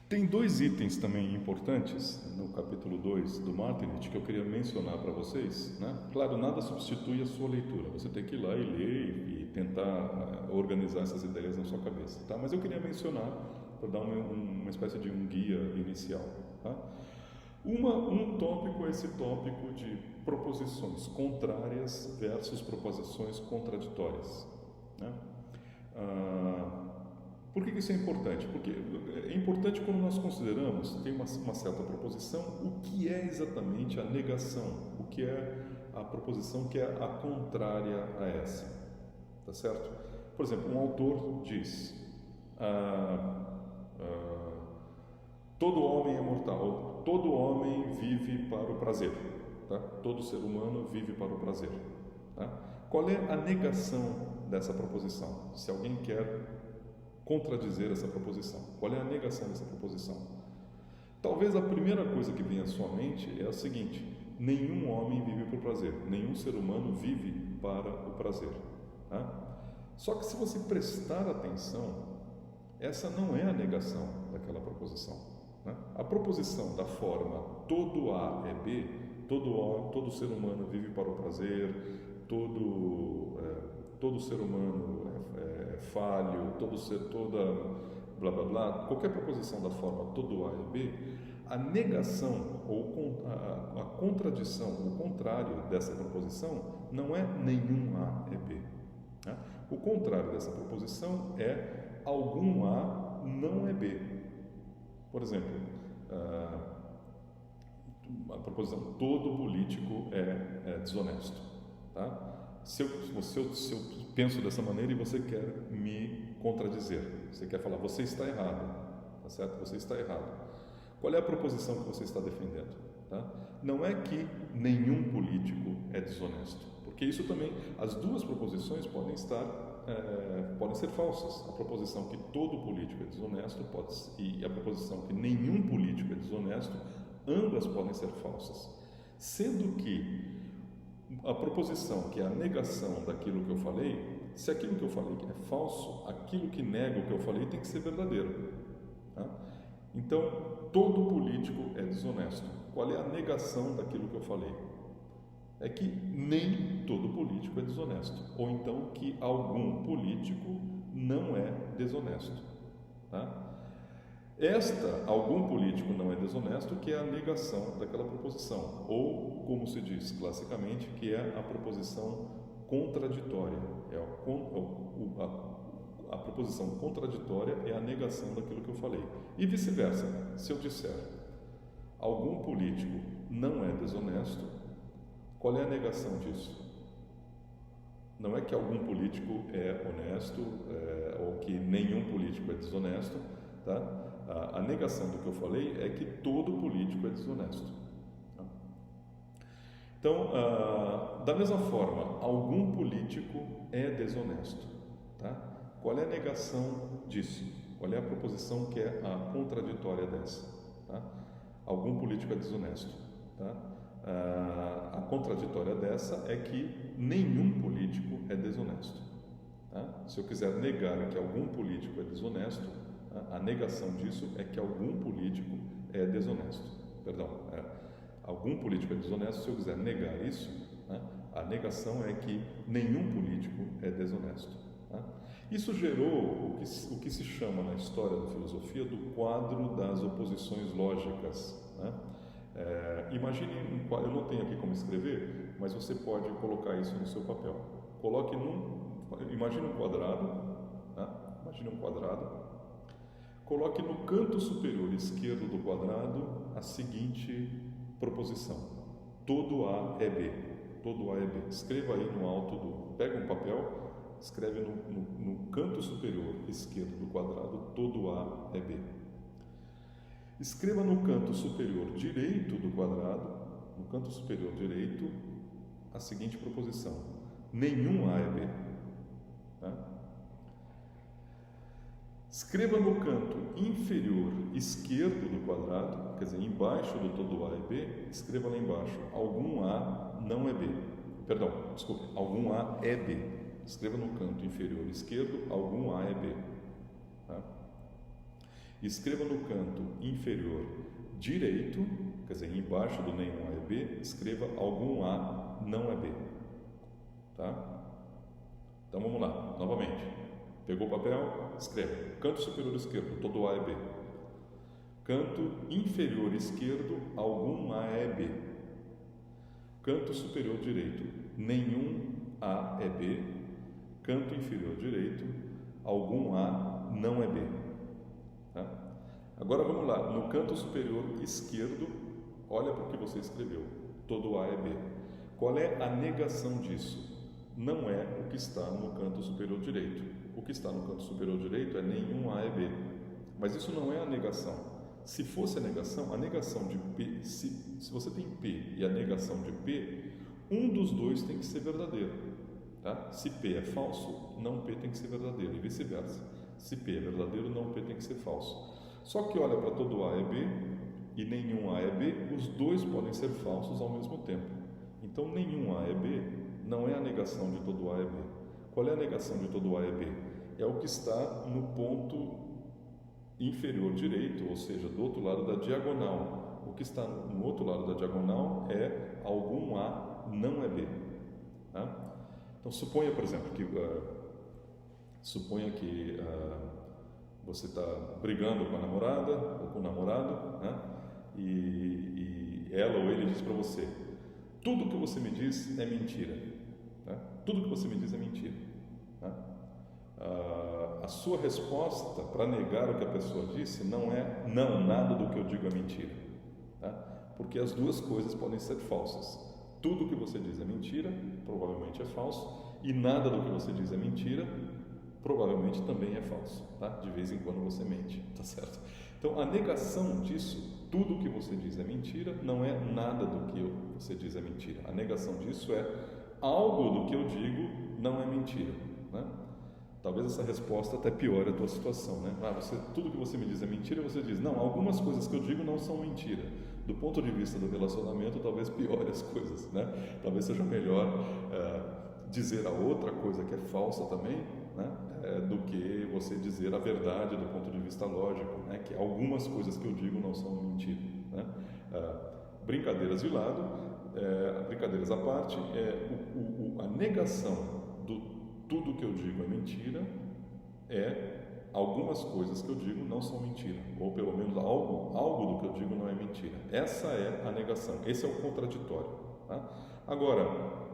Tem dois itens também importantes no capítulo 2 do Martinit que eu queria mencionar para vocês, né? Claro, nada substitui a sua leitura, você tem que ir lá e ler e tentar organizar essas ideias na sua cabeça, tá? Mas eu queria mencionar para dar uma espécie de um guia inicial, tá? Um tópico é esse tópico de proposições contrárias versus proposições contraditórias, né? Por que isso é importante? Porque é importante quando nós consideramos, tem uma certa proposição, o que é exatamente a negação, o que é a proposição que é a contrária a essa, tá certo? Por exemplo, um autor diz, todo homem é mortal, todo homem vive para o prazer, tá? Todo ser humano vive para o prazer, tá? Qual é a negação dessa proposição? Se alguém quer contradizer essa proposição, qual é a negação dessa proposição? Talvez a primeira coisa que vem à sua mente é a seguinte: nenhum homem vive para o prazer, nenhum ser humano vive para o prazer, tá? Só que se você prestar atenção, essa não é a negação daquela proposição, né? A proposição da forma todo A é B, todo ser humano vive para o prazer, todo ser humano é falho, toda blá blá blá, qualquer proposição da forma todo A é B, a negação ou a contradição, o contrário dessa proposição não é nenhum A é B, né? O contrário dessa proposição é algum A não é B. Por exemplo, a proposição todo político é desonesto, tá? Se eu penso dessa maneira e você quer me contradizer, você quer falar, você está errado, tá certo? Você está errado. Qual é a proposição que você está defendendo? Tá? Não é que nenhum político é desonesto, porque isso também, as duas proposições podem ser falsas. A proposição que todo político é desonesto e a proposição que nenhum político é desonesto, ambas podem ser falsas, sendo que a proposição, que é a negação daquilo que eu falei, se aquilo que eu falei é falso, aquilo que nega o que eu falei tem que ser verdadeiro, tá? Então, todo político é desonesto. Qual é a negação daquilo que eu falei? É que nem todo político é desonesto, ou então que algum político não é desonesto, tá? Algum político não é desonesto, que é a negação daquela proposição, ou, como se diz classicamente, que é a proposição contraditória. A proposição contraditória é a negação daquilo que eu falei. E vice-versa, se eu disser algum político não é desonesto, qual é a negação disso? Não é que algum político é honesto, ou que nenhum político é desonesto, tá? A negação do que eu falei é que todo político é desonesto. Então, da mesma forma, algum político é desonesto, tá? Qual é a negação disso? Qual é a proposição que é a contraditória dessa? Tá? Algum político é desonesto, tá? A contraditória dessa é que nenhum político é desonesto, tá? Se eu quiser negar que algum político é desonesto, a negação disso é que algum político é desonesto. Algum político é desonesto, se eu quiser negar isso, né, a negação é que nenhum político é desonesto. Tá? Isso gerou o que se chama na história da filosofia do quadro das oposições lógicas. Né? Imagine eu não tenho aqui como escrever, mas você pode colocar isso no seu papel. Imagine um quadrado, tá? Imagine um quadrado. Coloque no canto superior esquerdo do quadrado a seguinte proposição: todo A é B. Todo A é B. Escreva aí no alto pega um papel, escreve no canto superior esquerdo do quadrado, todo A é B. Escreva no canto superior direito do quadrado, no canto superior direito, a seguinte proposição: nenhum A é B. Tá? Escreva no canto inferior esquerdo do quadrado, quer dizer, embaixo do todo A e B, escreva lá embaixo, algum A não é B. Algum A é B. Escreva no canto inferior esquerdo, algum A é B. Tá? escreva no canto inferior direito, quer dizer, embaixo do nenhum A é B, escreva algum A não é B. Tá? Então vamos lá, novamente. Pegou o papel, escreva. Canto superior esquerdo, todo A é B. Canto inferior esquerdo, algum A é B. Canto superior direito, nenhum A é B. Canto inferior direito, algum A não é B. Tá? Agora vamos lá, no canto superior esquerdo, olha para o que você escreveu, todo A é B. Qual é a negação disso? Não é o que está no canto superior direito. O que está no canto superior direito é nenhum A é B. Mas isso não é a negação. Se fosse a negação de P, se você tem P e a negação de P, um dos dois tem que ser verdadeiro. Tá? Se P é falso, não P tem que ser verdadeiro, e vice-versa. Se P é verdadeiro, não P tem que ser falso. Só que olha para todo A é B e nenhum A é B, os dois podem ser falsos ao mesmo tempo. Então, nenhum A é B não é a negação de todo A é B. Qual é a negação de todo A é B? É o que está no ponto inferior direito, ou seja, do outro lado da diagonal. O que está no outro lado da diagonal é algum A não é B. Tá? Então, suponha, por exemplo, que você está brigando com a namorada ou com o namorado, né? E ela ou ele diz para você: tudo que você me diz é mentira. Tá? Tudo que você me diz é mentira. Tá? A sua resposta para negar o que a pessoa disse não é não, nada do que eu digo é mentira. Tá? Porque as duas coisas podem ser falsas. Tudo que você diz é mentira, provavelmente é falso, e nada do que você diz é mentira, provavelmente também é falso. Tá? De vez em quando você mente, tá certo? Então, a negação disso, tudo que você diz é mentira, não é nada do que você diz é mentira. A negação disso é algo do que eu digo não é mentira. Né? Talvez essa resposta até piore a tua situação. Né? Tudo que você me diz é mentira, você diz, não, algumas coisas que eu digo não são mentira. Do ponto de vista do relacionamento, talvez piore as coisas. Né? Talvez seja melhor dizer a outra coisa que é falsa também, né? Do que você dizer a verdade do ponto de vista lógico, né? Que algumas coisas que eu digo não são mentira. Né? Brincadeiras de lado, brincadeiras à parte, a negação do tudo que eu digo é mentira algumas coisas que eu digo não são mentira, ou pelo menos algo do que eu digo não é mentira. Essa é a negação, esse é o contraditório. Tá? Agora,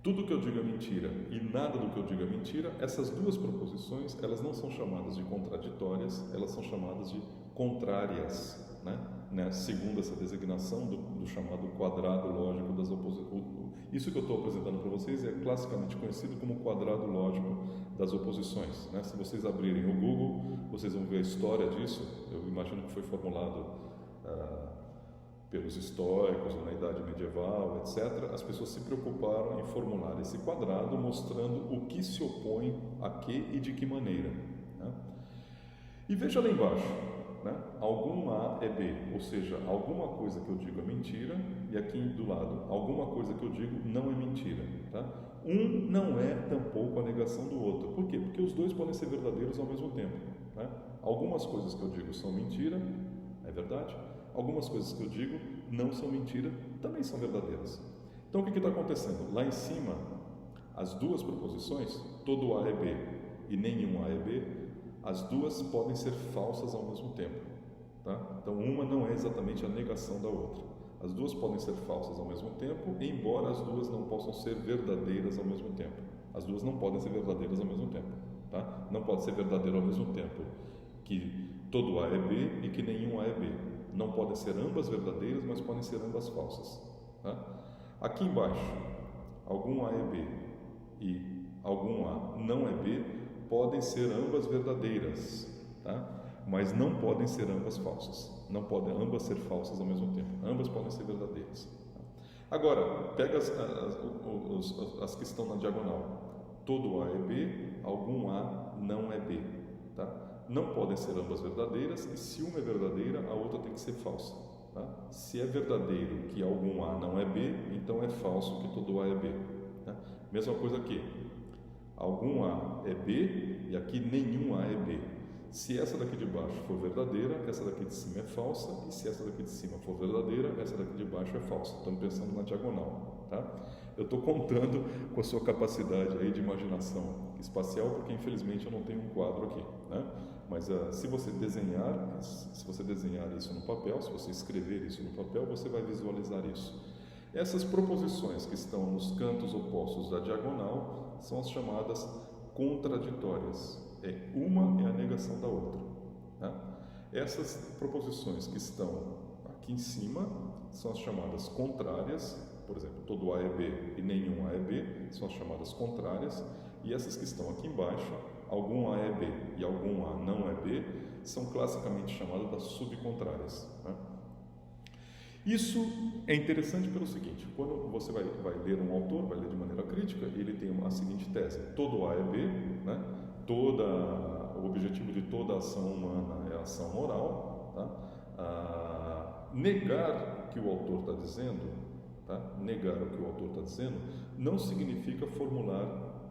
tudo que eu digo é mentira e nada do que eu digo é mentira, essas duas proposições, elas não são chamadas de contraditórias, elas são chamadas de contrárias, né? Segundo essa designação do chamado quadrado lógico das oposições. Isso que eu estou apresentando para vocês é classicamente conhecido como quadrado lógico das oposições. Né? Se vocês abrirem o Google, vocês vão ver a história disso. Eu imagino que foi formulado pelos estoicos na Idade Medieval, etc. As pessoas se preocuparam em formular esse quadrado mostrando o que se opõe a que e de que maneira. Né? E veja lá embaixo, né? Algum A é B, ou seja, alguma coisa que eu digo é mentira, e aqui do lado, alguma coisa que eu digo não é mentira. Tá? Um não é tampouco a negação do outro. Por quê? Porque os dois podem ser verdadeiros ao mesmo tempo. Né? Algumas coisas que eu digo são mentira, é verdade. Algumas coisas que eu digo não são mentira, também são verdadeiras. Então, o que está acontecendo? Lá em cima, as duas proposições, todo A é B e nenhum A é B, as duas podem ser falsas ao mesmo tempo. Tá? Então, uma não é exatamente a negação da outra. As duas podem ser falsas ao mesmo tempo, embora as duas não possam ser verdadeiras ao mesmo tempo. As duas não podem ser verdadeiras ao mesmo tempo. Tá? Não pode ser verdadeiro ao mesmo tempo que todo A é B e que nenhum A é B. Não podem ser ambas verdadeiras, mas podem ser ambas falsas. Tá? Aqui embaixo, algum A é B e algum A não é B, podem ser ambas verdadeiras, tá? Mas não podem ser ambas falsas. Não podem ambas ser falsas ao mesmo tempo. Ambas podem ser verdadeiras. Tá? Agora, pega as que estão na diagonal. Todo A é B, algum A não é B. Tá? Não podem ser ambas verdadeiras, e se uma é verdadeira, a outra tem que ser falsa. Tá? Se é verdadeiro que algum A não é B, então é falso que todo A é B. Tá? Mesma coisa aqui. Algum A é B e aqui nenhum A é B. se essa daqui de baixo for verdadeira, essa daqui de cima é falsa, e se essa daqui de cima for verdadeira, essa daqui de baixo é falsa. Estamos pensando na diagonal, tá? Eu estou contando com a sua capacidade aí de imaginação espacial, porque infelizmente eu não tenho um quadro aqui, né? Mas se você desenhar isso no papel, se você escrever isso no papel, você vai visualizar isso. Essas proposições que estão nos cantos opostos da diagonal são as chamadas contraditórias. Uma é a negação da outra, tá? Essas proposições que estão aqui em cima são as chamadas contrárias. Por exemplo, todo A é B e nenhum A é B, são as chamadas contrárias. E essas que estão aqui embaixo, algum A é B e algum A não é B, são classicamente chamadas das subcontrárias, tá? Isso é interessante pelo seguinte: quando você vai ler um autor, vai ler de maneira crítica, ele tem a seguinte tese: todo A é B, né? O objetivo de toda ação humana é a ação moral, tá? Negar o que o autor está dizendo, tá? Negar o que o autor está dizendo não significa formular